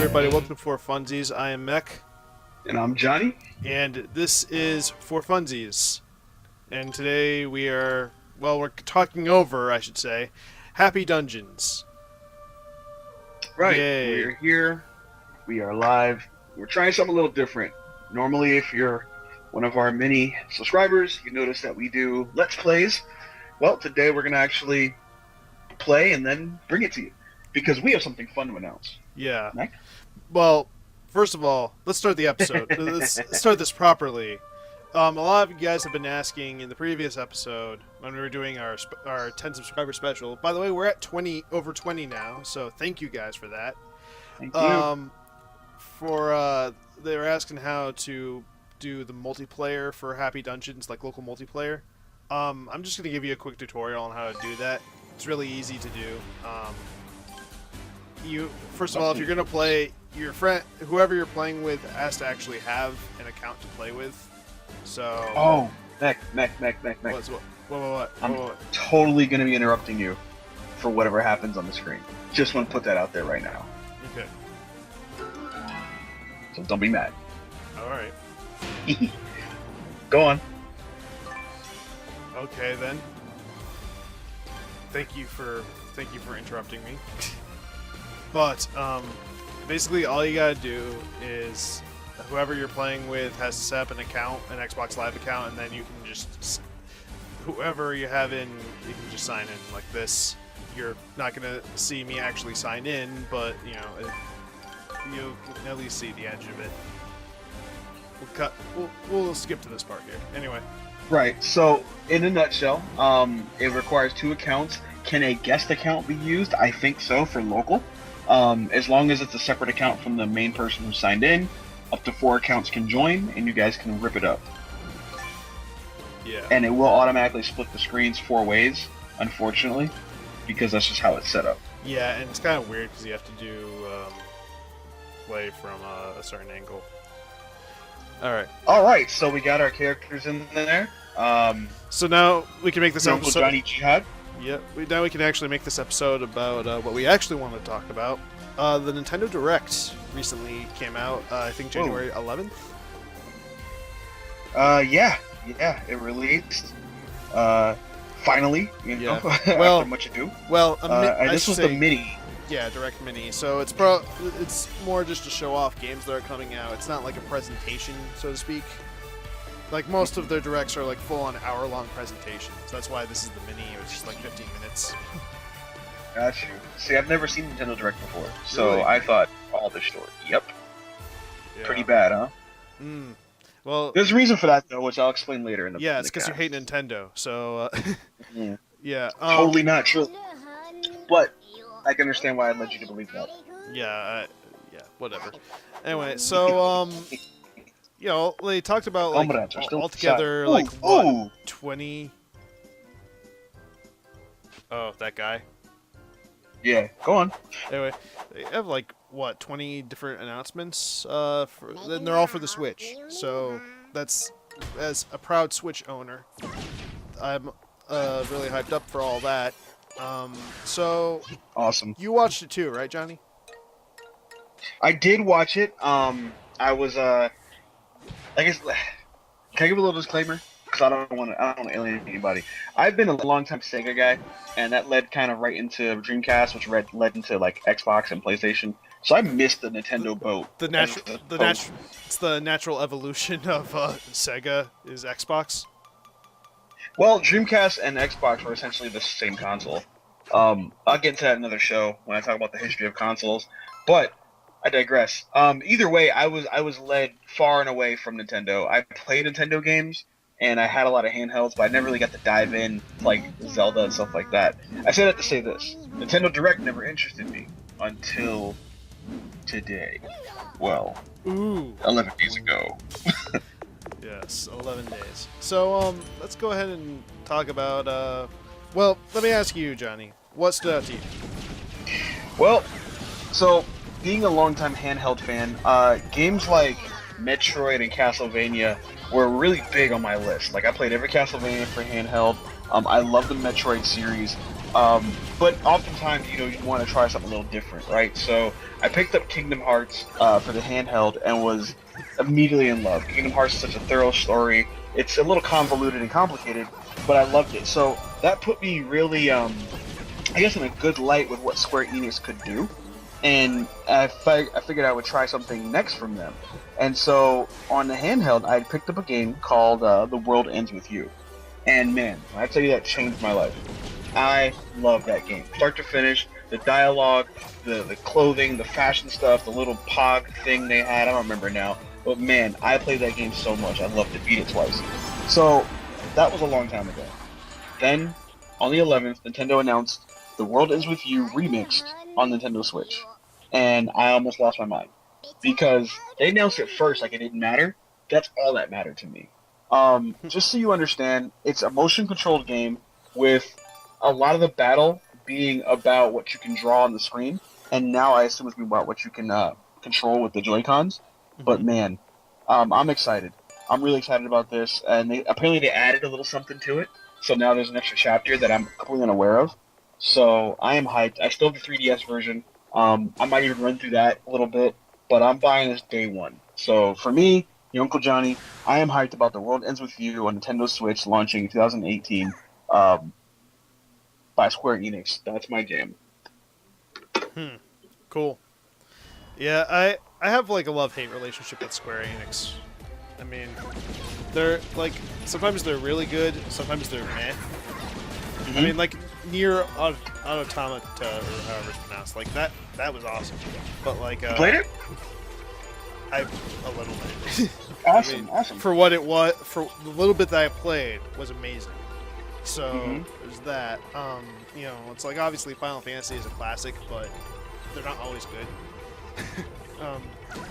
everybody, welcome to 4funzees. I am Mech. And I'm Johnny. And this is 4funzees. And today we're talking over, I should say, Happy Dungeons. Right, Yay. We're here, we are live, we're trying something a little different. Normally, if you're one of our many subscribers, you notice that we do Let's Plays. Well, today we're going to actually play and then bring it to you, because we have something fun to announce. Yeah. Mech? Well, first of all, let's start the episode. Let's start this properly. A lot of you guys have been asking in the previous episode when we were doing our 10 subscriber special. By the way, we're at over 20 now, so thank you guys for that. Thank you. They were asking how to do the multiplayer for Happy Dungeons, like local multiplayer. I'm just going to give you a quick tutorial on how to do that. It's really easy to do. First of all, if you're going to play, your friend, whoever you're playing with, has to actually have an account to play with. So. Oh, Mech. What? I'm totally going to be interrupting you for whatever happens on the screen. Just want to put that out there right now. Okay. So don't be mad. All right. Go on. Okay then. Thank you for interrupting me. But basically, all you gotta do is whoever you're playing with has to set up an account, an Xbox Live account, and then you can just whoever you have in, you can just sign in like this. You're not gonna see me actually sign in, but you can at least see the edge of it. We'll skip to this part here. Anyway. Right, so in a nutshell, it requires 2 accounts. Can a guest account be used? I think so for local. As long as it's a separate account from the main person who signed in, up to 4 accounts can join, and you guys can rip it up. Yeah. And it will automatically split the screens 4 ways, unfortunately, because that's just how it's set up. Yeah, and it's kind of weird because you have to do play from a certain angle. Alright, so we got our characters in there. So now we can make this Uncle episode. Johnny Jihad. Yeah, now we can actually make this episode about what we actually want to talk about. The Nintendo Direct recently came out, I think January 11th. Yeah, it released. Finally, Yeah. Well, after much ado. Well, this was the mini. Yeah, Direct Mini. So it's more just to show off games that are coming out. It's not like a presentation, so to speak. Like most of their directs are like full-on hour-long presentations. That's why this is the mini. It's just like 15 minutes. Got you. See, I've never seen Nintendo Direct before, so Really? I thought, oh, they're short. Yep. Yeah. Pretty bad, huh? Well, there's a reason for that, though, which I'll explain later in the yeah, it's because you hate Nintendo. So, yeah. Yeah. Totally not true. But I can understand why I led you to believe that. Yeah, whatever. Anyway, so they talked about like altogether like what, 20. Oh, that guy. Yeah, go on. Anyway, they have like what 20 different announcements. And they're all for the Switch. So that's, as a proud Switch owner, I'm really hyped up for all that. So Awesome. You watched it too, right, Johnny? I did watch it. I was I guess, can I give a little disclaimer? Because I don't want to alienate anybody. I've been a long-time Sega guy, and that led kind of right into Dreamcast, which led into like Xbox and PlayStation. So I missed the Nintendo boat. It's the natural evolution of Sega is Xbox. Well, Dreamcast and Xbox were essentially the same console. I'll get into that in another show when I talk about the history of consoles, but I digress. Either way, I was led far and away from Nintendo. I played Nintendo games, and I had a lot of handhelds, but I never really got to dive in, like Zelda and stuff like that. I say that to say this. Nintendo Direct never interested me until today. Well, 11 days ago. Yes, 11 days. So, let's go ahead and talk about, well, let me ask you, Johnny. What stood out to you? Well, so, being a longtime handheld fan, games like Metroid and Castlevania were really big on my list. Like, I played every Castlevania for handheld. I love the Metroid series. But oftentimes, you want to try something a little different, right? So I picked up Kingdom Hearts for the handheld and was immediately in love. Kingdom Hearts is such a thorough story. It's a little convoluted and complicated, but I loved it. So that put me really, I guess, in a good light with what Square Enix could do. And I figured I would try something next from them. And so on the handheld, I picked up a game called The World Ends With You. And man, when I tell you that changed my life. I love that game. Start to finish, the dialogue, the clothing, the fashion stuff, the little pog thing they had, I don't remember now. But man, I played that game so much. I loved it. Beat it twice. So that was a long time ago. Then, on the 11th, Nintendo announced The World Ends With You remixed on Nintendo Switch. And I almost lost my mind. Because they announced it first like it didn't matter. That's all that mattered to me. Just so you understand, it's a motion-controlled game with a lot of the battle being about what you can draw on the screen, and now I assume it's about what you can control with the Joy-Cons. But man, I'm excited. I'm really excited about this, and apparently they added a little something to it, so now there's an extra chapter that I'm completely unaware of. So I am hyped. I still have the 3DS version. I might even run through that a little bit, but I'm buying this day one. So for me, your Uncle Johnny, I am hyped about The World Ends With You on Nintendo Switch launching in 2018. By Square Enix. That's my jam. Cool. Yeah, I have like a love-hate relationship with Square Enix. I mean, they're like sometimes they're really good, sometimes they're meh. I mean, like Nier Automata or however it's pronounced, like that was awesome. But like, You played it? A little bit. Awesome, I mean, awesome. For what it was, for the little bit that I played was amazing. So there's that. It's like obviously Final Fantasy is a classic, but they're not always good. I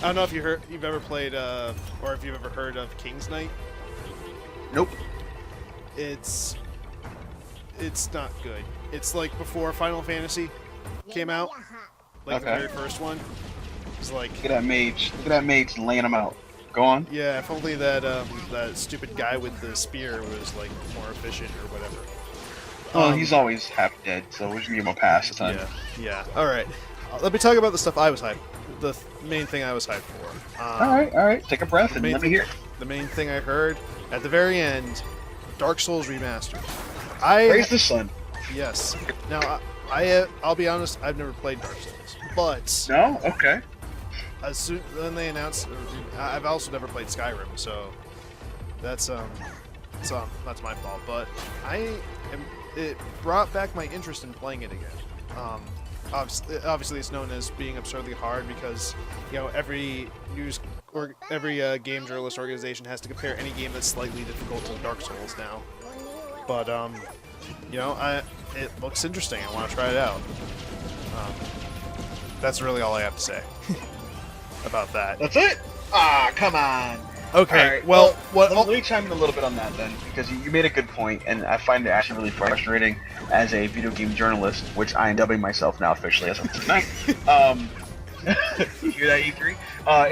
don't know if you've ever played, or if you've ever heard of King's Knight. Nope. It's not good. It's like before Final Fantasy came out, like the very first one. It's like Look at that mage laying them out. Go on. Yeah, if only that stupid guy with the spear was like more efficient or whatever. Oh, he's always half dead, so we should give him a pass this time. Yeah. All right. Let me talk about the stuff I was hyped. The main thing I was hyped for. All right. Take a breath and let me hear it. The main thing I heard at the very end, Dark Souls Remastered. Praise the sun. Yes. Now, I'll be honest, I've never played Dark Souls, but No? Okay. as soon when they announced, I've also never played Skyrim, so that's my fault. But it brought back my interest in playing it again. Obviously, it's known as being absurdly hard because every game journalist organization has to compare any game that's slightly difficult to Dark Souls now. But it looks interesting. I want to try it out. That's really all I have to say about that. That's it? Ah, come on. Okay, Right, well, let me chime in a little bit on that then, because you made a good point, and I find it actually really frustrating as a video game journalist, which I am dubbing myself now officially as of tonight. You hear that, E3?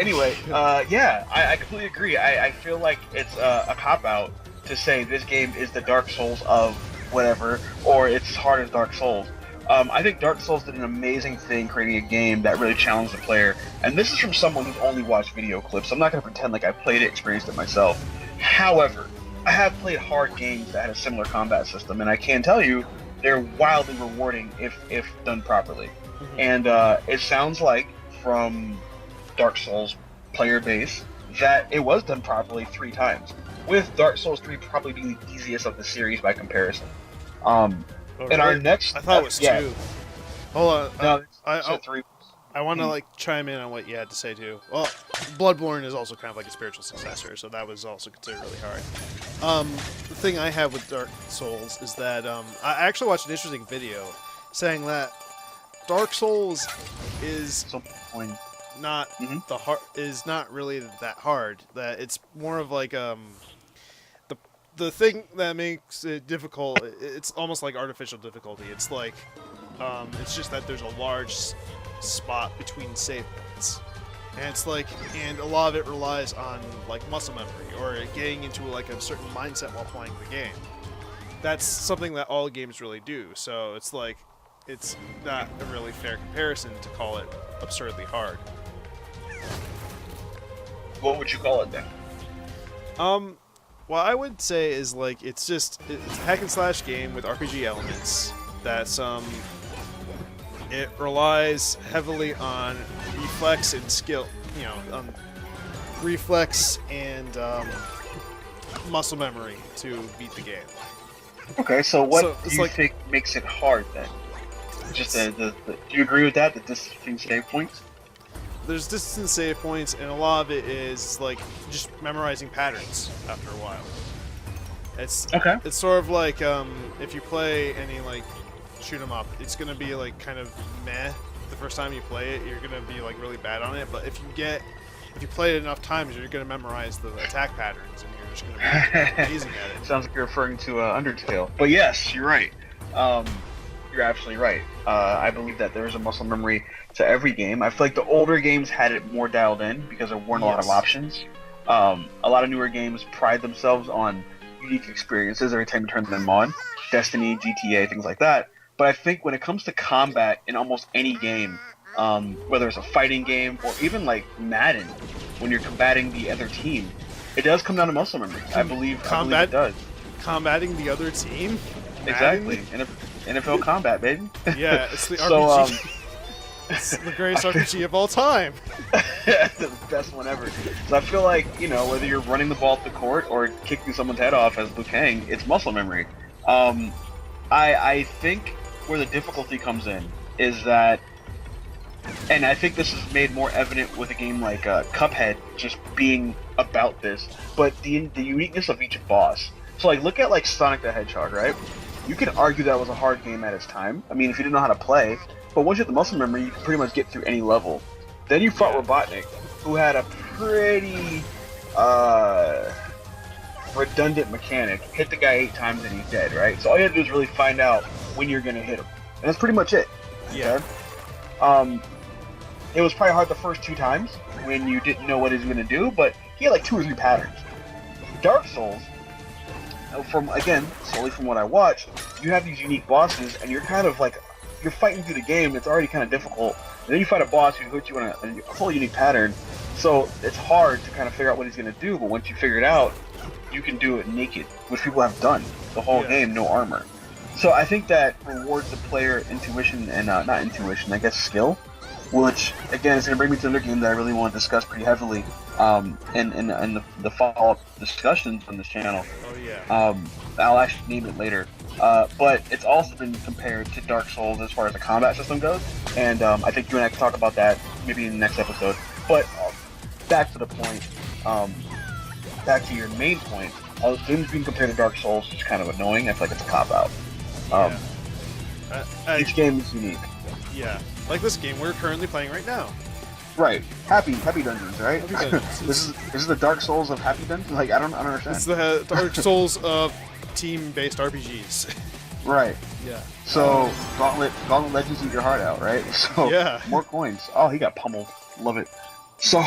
Anyway, I completely agree. I feel like it's a cop-out to say this game is the Dark Souls of whatever, or it's as hard as Dark Souls. I think Dark Souls did an amazing thing creating a game that really challenged the player, and this is from someone who's only watched video clips. I'm not going to pretend like I played it, experienced it myself. However, I have played hard games that had a similar combat system, and I can tell you they're wildly rewarding if done properly. And it sounds like from Dark Souls player base that it was done properly 3 times, with Dark Souls 3 probably being the easiest of the series by comparison. And our next, I thought it was 2. Hold on. No, I 3. I want to chime in on what you had to say too. Well, Bloodborne is also kind of like a spiritual successor, so that was also considered really hard. The thing I have with Dark Souls is that I actually watched an interesting video saying that Dark Souls is not is not really that hard. That it's more of like the thing that makes it difficult. It's almost like artificial difficulty. It's like it's just that there's a large spot between save points, and it's like, and a lot of it relies on like muscle memory or getting into like a certain mindset while playing the game. that's something that all games really do. So it's like, it's not a really fair comparison to call it absurdly hard. What would you call it then? What I would say is like it's a hack and slash game with RPG elements. That's it relies heavily on reflex and skill. Reflex and muscle memory to beat the game. Okay, so what So, do you think makes it hard then? Just do you agree with that? That this thing save points? There's distance save points, and a lot of it is like just memorizing patterns after a while. It's sort of like if you play any like shoot 'em up, it's gonna be like kind of meh the first time you play it. You're gonna be like really bad on it, but if you play it enough times, you're gonna memorize the attack patterns, and you're just gonna be amazing at it. Sounds like you're referring to Undertale. But yes, you're right. You're absolutely right. I believe that there's a muscle memory to every game. I feel like the older games had it more dialed in because there weren't a lot of options. A lot of newer games pride themselves on unique experiences every time you turn them on. Destiny, GTA, things like that. But I think when it comes to combat in almost any game, whether it's a fighting game or even like Madden, when you're combating the other team, it does come down to muscle memory. I believe it does. Combating the other team? Exactly. NFL combat, baby. Yeah, it's the RPG. So, it's the greatest RPG of all time. the best one ever. So I feel like, whether you're running the ball up the court or kicking someone's head off as Liu Kang, it's muscle memory. I think where the difficulty comes in is that, and I think this is made more evident with a game like Cuphead just being about this, but the uniqueness of each boss. So like, look at like Sonic the Hedgehog, right? You could argue that was a hard game at its time. I mean, if you didn't know how to play, but once you have the muscle memory, you can pretty much get through any level. Then you fought Robotnik, who had a pretty redundant mechanic. Hit the guy 8 times and he's dead, right? So all you have to do is really find out when you're gonna hit him, and that's pretty much it. Yeah. Okay? It was probably hard the first 2 times when you didn't know what he was gonna do, but he had like 2 or 3 patterns. Dark Souls, solely from what I watched, you have these unique bosses, and you're kind of like, you're fighting through the game, it's already kind of difficult, and then you fight a boss who hits you on a whole unique pattern, so it's hard to kind of figure out what he's going to do, but once you figure it out, you can do it naked, which people have done the whole game, no armor. So I think that rewards the player intuition and, not intuition, I guess skill, which, again, is going to bring me to another game that I really want to discuss pretty heavily in the follow-up discussions on this channel. Oh, yeah. I'll actually name it later. But it's also been compared to Dark Souls as far as the combat system goes, and I think you and I can talk about that maybe in the next episode. But back to the point, back to your main point, all the games being compared to Dark Souls is kind of annoying. I feel like it's a cop-out. Each game is unique. Yeah, like this game we're currently playing right now. Right, Happy Dungeons, right? Happy Dungeons. This is the Dark Souls of Happy Dungeons. Like I don't understand. It's the Dark Souls of team-based RPGs. Right. Yeah. So Gauntlet Legends eat your heart out, right? So yeah. More coins. Oh, he got pummeled. Love it. So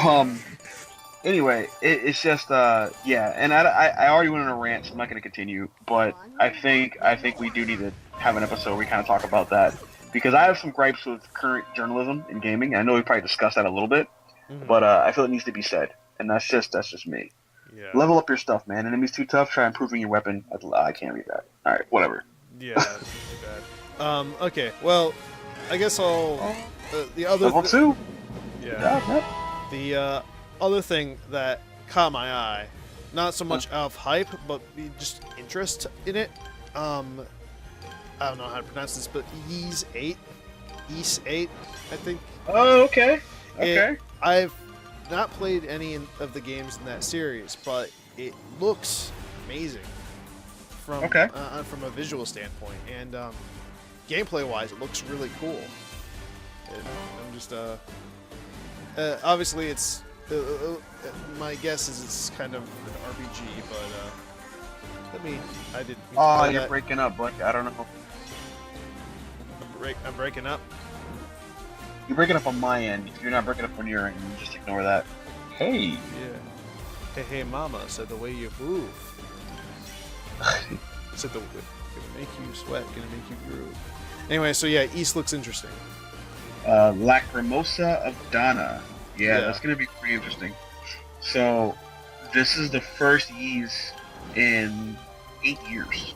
anyway, it's just yeah, and I already went on a rant, so I'm not going to continue. But I think we do need to have an episode where we kind of talk about that, because I have some gripes with current journalism in gaming. I know we probably discussed that a little bit, but I feel it needs to be said, and that's just me. Yeah. Level up your stuff, man. Enemy's too tough. Try improving your weapon. I can't read that. All right, whatever. Yeah, that's too bad. Okay, well, I guess I'll the other level 2. Yeah. The other thing that caught my eye, not so much out of hype, but just interest in it. I don't know how to pronounce this, but Ys 8, I think. Oh, okay. Okay. I've not played any of the games in that series, but it looks amazing from a visual standpoint, and gameplay-wise, it looks really cool. I'm just obviously it's my guess is it's kind of an RPG, but I didn't. Oh, you're breaking up, Blake. I don't know. I'm breaking up. You're breaking up on my end. You're not breaking up on your end. You just ignore that. Hey. Yeah. Hey, mama, said the way you move. said Gonna make you sweat. Gonna make you groove. Anyway, so yeah, East looks interesting. Lacrimosa of Dana. Yeah, Yeah. that's gonna be pretty interesting. So, this is the first Ys in 8 years.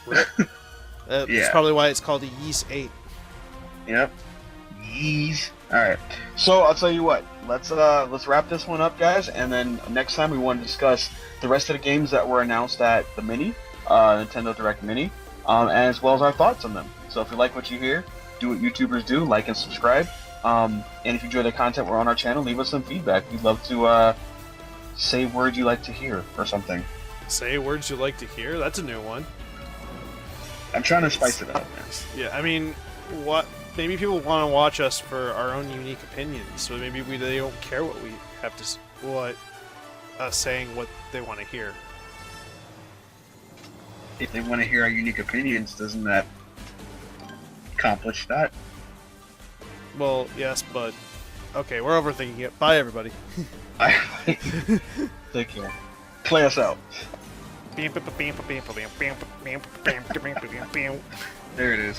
That's Yeah. probably why it's called a Ys 8. Yep. Ys. All right. So I'll tell you what. Let's wrap this one up, guys, and then next time we want to discuss the rest of the games that were announced at the Mini, Nintendo Direct Mini, as well as our thoughts on them. So if you like what you hear, do what YouTubers do, like and subscribe. And if you enjoy the content we're on our channel, leave us some feedback. We'd love to say words you like to hear or something. Say words you like to hear? That's a new one. I'm trying to spice it up, man. Yeah, I mean, what? Maybe people want to watch us for our own unique opinions, so maybe they don't care what we have to saying what they want to hear. If they want to hear our unique opinions, doesn't that accomplish that? Well, yes, but okay, we're overthinking it. Bye, everybody. Take care. Play us out. There it is.